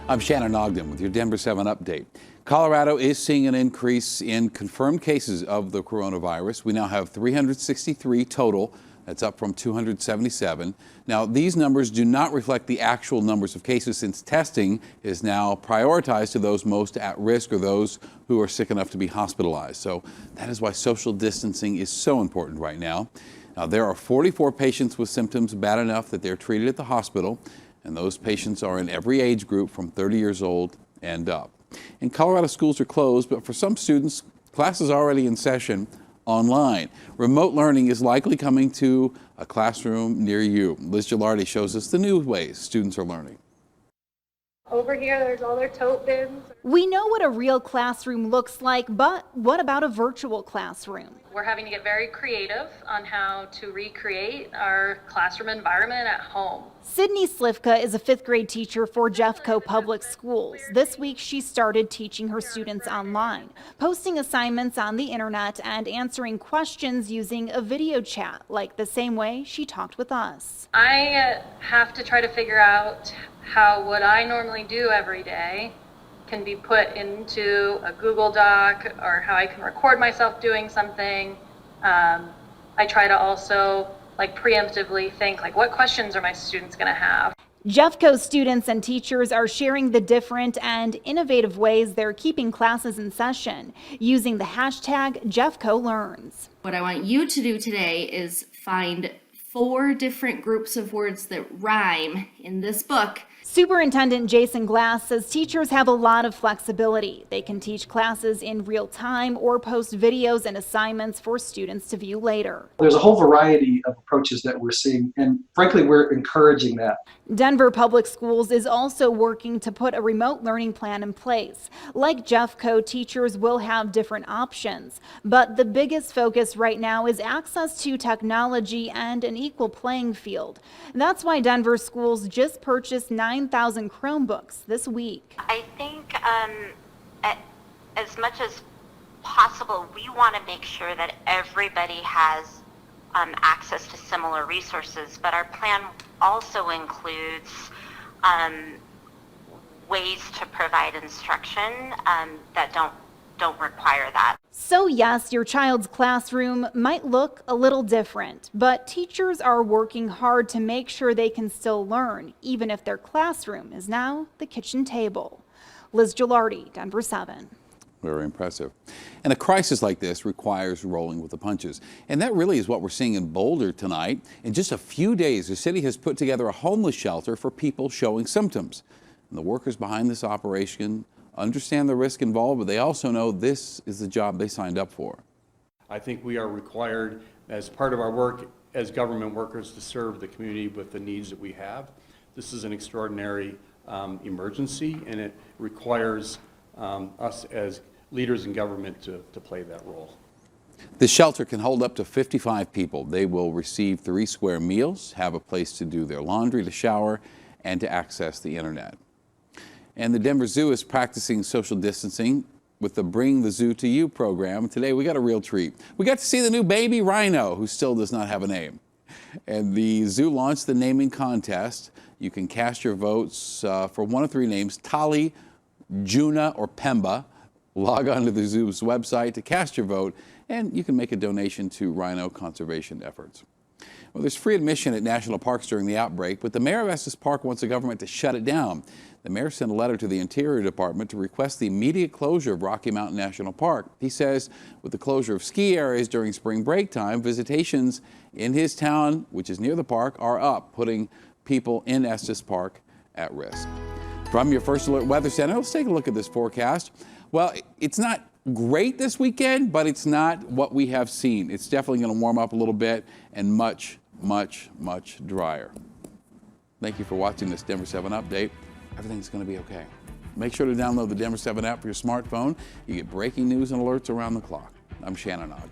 I'm Shannon Ogden with your Denver 7 update. Colorado is seeing an increase in confirmed cases of the coronavirus. We now have 363 total. That's up from 277. Now, these numbers do not reflect the actual numbers of cases, since testing is now prioritized to those most at risk or those who are sick enough to be hospitalized. So that is why social distancing is so important right now. Now, there are 44 patients with symptoms bad enough that they're treated at the hospital, and those patients are in every age group from 30 years old and up. In Colorado, schools are closed, but for some students, classes are already in session online. Remote learning is likely coming to a classroom near you. Liz Gilardi shows us the new ways students are learning. Over here, there's all their tote bins. We know what a real classroom looks like, but what about a virtual classroom? We're having to get very creative on how to recreate our classroom environment at home. Sydney Slivka is a 5th grade teacher for Jeffco Public Schools. This week, she started teaching her students online, posting assignments on the internet and answering questions using a video chat, like the same way she talked with us. I have to try to figure out how what I normally do every day can be put into a Google Doc, or how I can record myself doing something. I try to also preemptively think, what questions are my students going to have? Jeffco students and teachers are sharing the different and innovative ways they're keeping classes in session, using the hashtag JeffcoLearns. What I want you to do today is find 4 different groups of words that rhyme in this book. Superintendent Jason Glass says teachers have a lot of flexibility. They can teach classes in real time or post videos and assignments for students to view later. There's a whole variety of approaches that we're seeing, and frankly, we're encouraging that. Denver Public Schools is also working to put a remote learning plan in place. Like Jeffco, teachers will have different options, but the biggest focus right now is access to technology and an equal playing field. That's why Denver schools just purchased 9,000 Chromebooks this week. I think as much as possible, we want to make sure that everybody has access to similar resources, but our plan also includes ways to provide instruction that don't require that. So yes, your child's classroom might look a little different, but teachers are working hard to make sure they can still learn, even if their classroom is now the kitchen table. Liz Gilardi, Denver 7. Very impressive. And a crisis like this requires rolling with the punches. And that really is what we're seeing in Boulder tonight. In just a few days, the city has put together a homeless shelter for people showing symptoms. And the workers behind this operation understand the risk involved, but they also know this is the job they signed up for. I think we are required, as part of our work as government workers, to serve the community with the needs that we have. This is an extraordinary emergency, and it requires us as leaders in government to play that role. The shelter can hold up to 55 people. They will receive 3 square meals, have a place to do their laundry, to shower, and to access the internet. And the Denver Zoo is practicing social distancing with the Bring the Zoo to You program. Today we got a real treat. We got to see the new baby rhino, who still does not have a name. And the zoo launched the naming contest. You can cast your votes for one of 3 names: Tali, Juna, or Pemba. Log on to the zoo's website to cast your vote, and you can make a donation to rhino conservation efforts. Well, there's free admission at national parks during the outbreak, but the mayor of Estes Park wants the government to shut it down. The mayor sent a letter to the Interior Department to request the immediate closure of Rocky Mountain National Park. He says with the closure of ski areas during spring break time, visitations in his town, which is near the park, are up, putting people in Estes Park at risk. From your First Alert Weather Center, let's take a look at this forecast. Well, it's not great this weekend, but it's not what we have seen. It's definitely going to warm up a little bit and much, much, much drier. Thank you for watching this Denver 7 update. Everything's going to be okay. Make sure to download the Denver 7 app for your smartphone. You get breaking news and alerts around the clock. I'm Shannon Ogden.